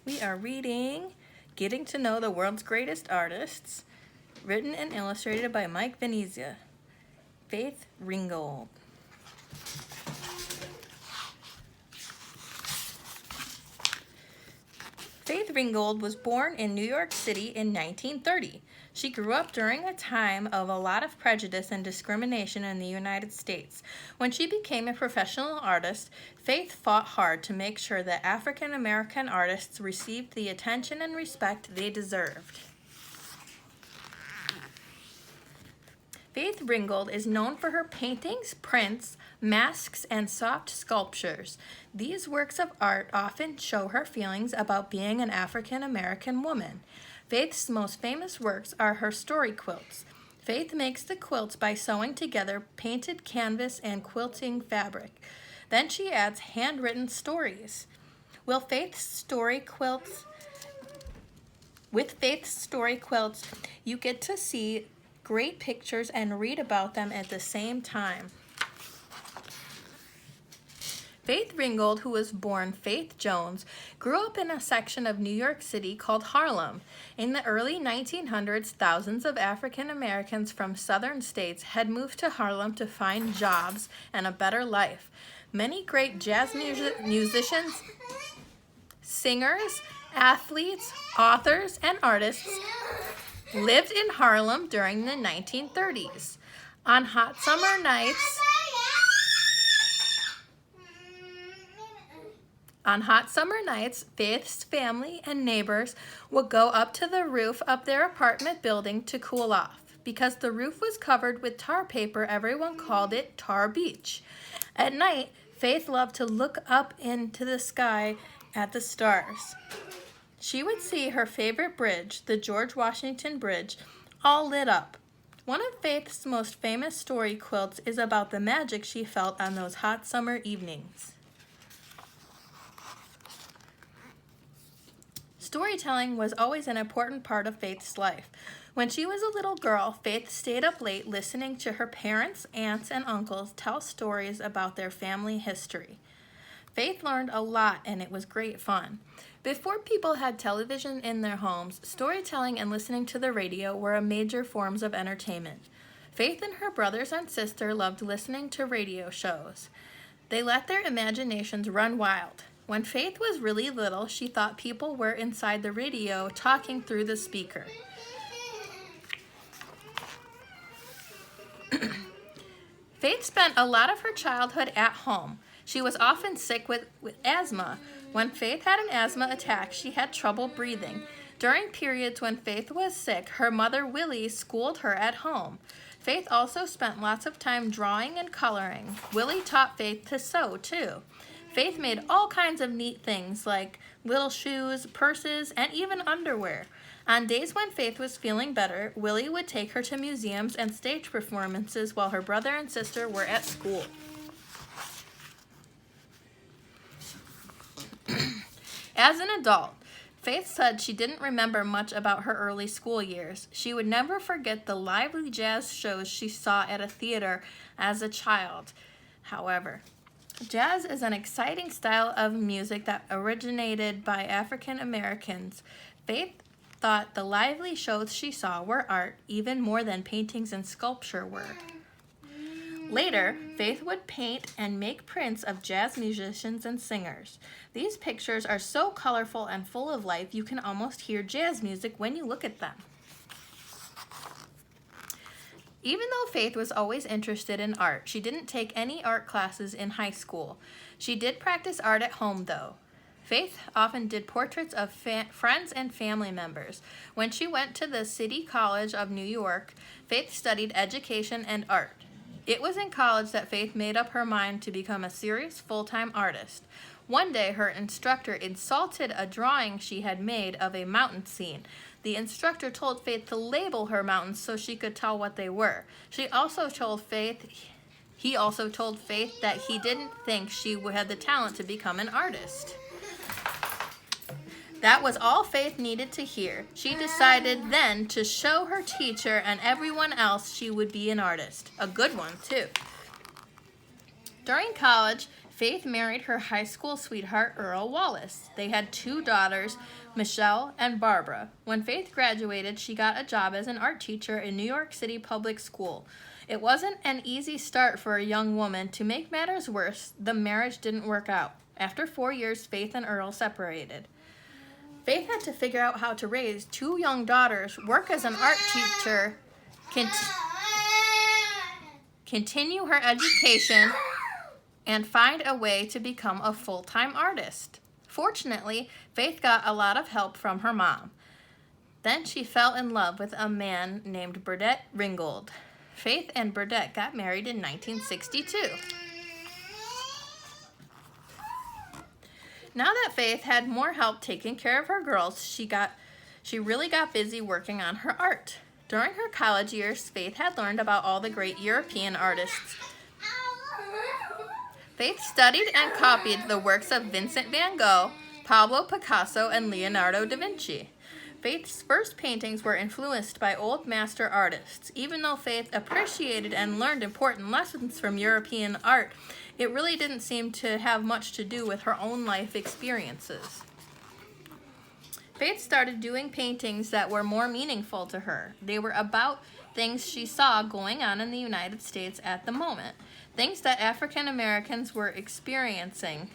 We are reading Getting to Know the World's Greatest Artists, written and illustrated by Mike Venezia. Faith Ringgold. Faith Ringgold was born in New York City in 1930. She grew up during a time of a lot of prejudice and discrimination in the United States. When she became a professional artist, Faith fought hard to make sure that African American artists received the attention and respect they deserved. Faith Ringgold is known for her paintings, prints, masks, and soft sculptures. These works of art often show her feelings about being an African American woman. Faith's most famous works are her story quilts. Faith makes the quilts by sewing together painted canvas and quilting fabric. Then she adds handwritten stories. With Faith's story quilts, you get to see great pictures and read about them at the same time. Faith Ringgold, who was born Faith Jones, grew up in a section of New York City called Harlem. In the early 1900s, thousands of African Americans from southern states had moved to Harlem to find jobs and a better life. Many great jazz musicians, singers, athletes, authors, and artists lived in Harlem during the 1930s. On hot summer nights, Faith's family and neighbors would go up to the roof of their apartment building to cool off. Because the roof was covered with tar paper, everyone called it Tar Beach. At night, Faith loved to look up into the sky at the stars. She would see her favorite bridge, the George Washington Bridge, all lit up. One of Faith's most famous story quilts is about the magic she felt on those hot summer evenings. Storytelling was always an important part of Faith's life. When she was a little girl, Faith stayed up late listening to her parents, aunts, and uncles tell stories about their family history. Faith learned a lot, and it was great fun. Before people had television in their homes, storytelling and listening to the radio were major forms of entertainment. Faith and her brothers and sister loved listening to radio shows. They let their imaginations run wild. When Faith was really little, she thought people were inside the radio talking through the speaker. Faith spent a lot of her childhood at home. She was often sick with asthma. When Faith had an asthma attack, she had trouble breathing. During periods when Faith was sick, her mother, Willie, schooled her at home. Faith also spent lots of time drawing and coloring. Willie taught Faith to sew, too. Faith made all kinds of neat things like little shoes, purses, and even underwear. On days when Faith was feeling better, Willie would take her to museums and stage performances while her brother and sister were at school. As an adult, Faith said she didn't remember much about her early school years. She would never forget the lively jazz shows she saw at a theater as a child. However, jazz is an exciting style of music that originated by African Americans. Faith thought the lively shows she saw were art, even more than paintings and sculpture were. Later, Faith would paint and make prints of jazz musicians and singers. These pictures are so colorful and full of life, you can almost hear jazz music when you look at them. Even though Faith was always interested in art, she didn't take any art classes in high school. She did practice art at home, though. Faith often did portraits of friends and family members. When she went to the City College of New York, Faith studied education and art. It was in college that Faith made up her mind to become a serious full-time artist. One day, her instructor insulted a drawing she had made of a mountain scene. The instructor told Faith to label her mountains so she could tell what they were. He also told Faith that he didn't think she had the talent to become an artist. That was all Faith needed to hear. She decided then to show her teacher and everyone else she would be an artist. A good one, too. During college, Faith married her high school sweetheart, Earl Wallace. They had 2 daughters, Michelle and Barbara. When Faith graduated, she got a job as an art teacher in New York City Public School. It wasn't an easy start for a young woman. To make matters worse, the marriage didn't work out. After 4 years, Faith and Earl separated. Faith had to figure out how to raise 2 young daughters, work as an art teacher, continue her education, and find a way to become a full-time artist. Fortunately, Faith got a lot of help from her mom. Then she fell in love with a man named Burdett Ringgold. Faith and Burdett got married in 1962. Now that Faith had more help taking care of her girls, she really got busy working on her art. During her college years, Faith had learned about all the great European artists. Faith studied and copied the works of Vincent van Gogh, Pablo Picasso, and Leonardo da Vinci. Faith's first paintings were influenced by old master artists. Even though Faith appreciated and learned important lessons from European art, it really didn't seem to have much to do with her own life experiences. Faith started doing paintings that were more meaningful to her. They were about things she saw going on in the United States at the moment, things that African Americans were experiencing,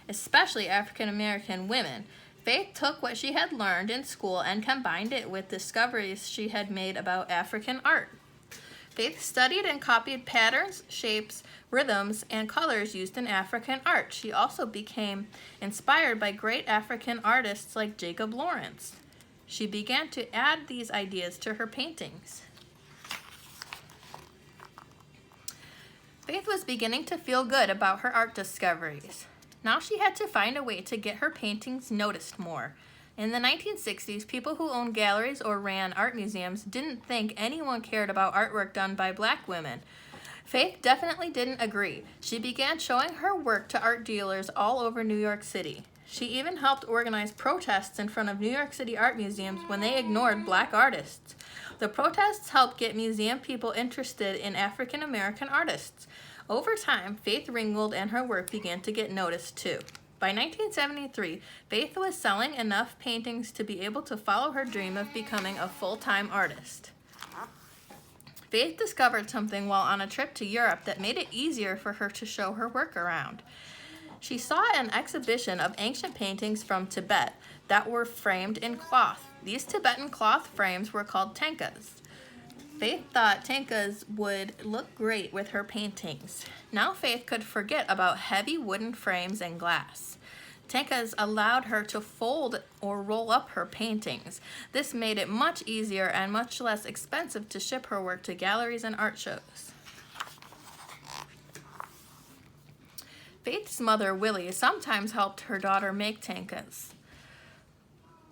especially African American women. Faith took what she had learned in school and combined it with discoveries she had made about African art. Faith studied and copied patterns, shapes, rhythms, and colors used in African art. She also became inspired by great African artists like Jacob Lawrence. She began to add these ideas to her paintings. Faith was beginning to feel good about her art discoveries. Now she had to find a way to get her paintings noticed more. In the 1960s, people who owned galleries or ran art museums didn't think anyone cared about artwork done by Black women. Faith definitely didn't agree. She began showing her work to art dealers all over New York City. She even helped organize protests in front of New York City art museums when they ignored Black artists. The protests helped get museum people interested in African American artists. Over time, Faith Ringgold and her work began to get noticed too. By 1973, Faith was selling enough paintings to be able to follow her dream of becoming a full-time artist. Faith discovered something while on a trip to Europe that made it easier for her to show her work around. She saw an exhibition of ancient paintings from Tibet that were framed in cloth. These Tibetan cloth frames were called tankas. Faith thought tankas would look great with her paintings. Now Faith could forget about heavy wooden frames and glass. Tankas allowed her to fold or roll up her paintings. This made it much easier and much less expensive to ship her work to galleries and art shows. Faith's mother, Willie, sometimes helped her daughter make tankas.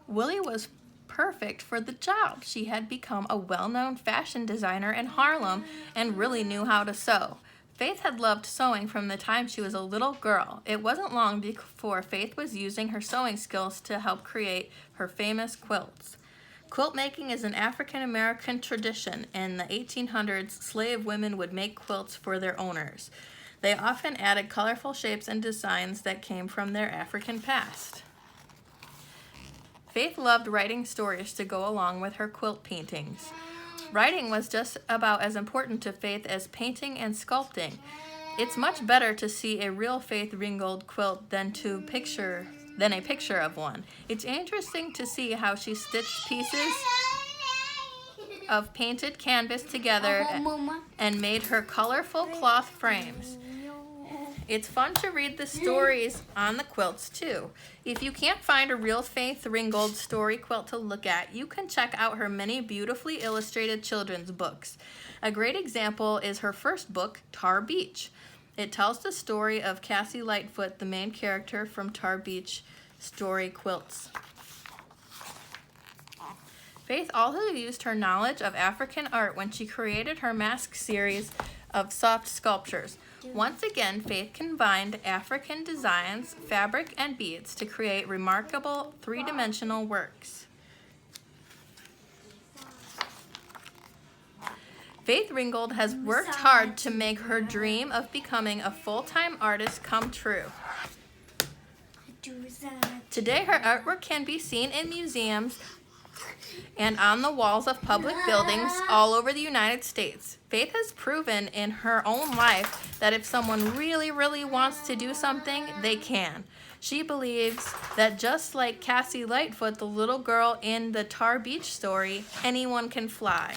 Willie was perfect for the job. She had become a well-known fashion designer in Harlem and really knew how to sew. Faith had loved sewing from the time she was a little girl. It wasn't long before Faith was using her sewing skills to help create her famous quilts. Quilt making is an African American tradition. In the 1800s, slave women would make quilts for their owners. They often added colorful shapes and designs that came from their African past. Faith loved writing stories to go along with her quilt paintings. Writing was just about as important to Faith as painting and sculpting. It's much better to see a real Faith Ringgold quilt than a picture of one. It's interesting to see how she stitched pieces of painted canvas together and made her colorful cloth frames. It's fun to read the stories on the quilts too. If you can't find a real Faith Ringgold story quilt to look at, you can check out her many beautifully illustrated children's books. A great example is her first book, Tar Beach. It tells the story of Cassie Lightfoot, the main character from Tar Beach story quilts. Faith also used her knowledge of African art when she created her mask series of soft sculptures. Once again, Faith combined African designs, fabric, and beads to create remarkable three-dimensional works. Faith Ringgold has worked hard to make her dream of becoming a full-time artist come true. Today, her artwork can be seen in museums and on the walls of public buildings all over the United States. Faith has proven in her own life that if someone really, really wants to do something, they can. She believes that just like Cassie Lightfoot, the little girl in the Tar Beach story, anyone can fly.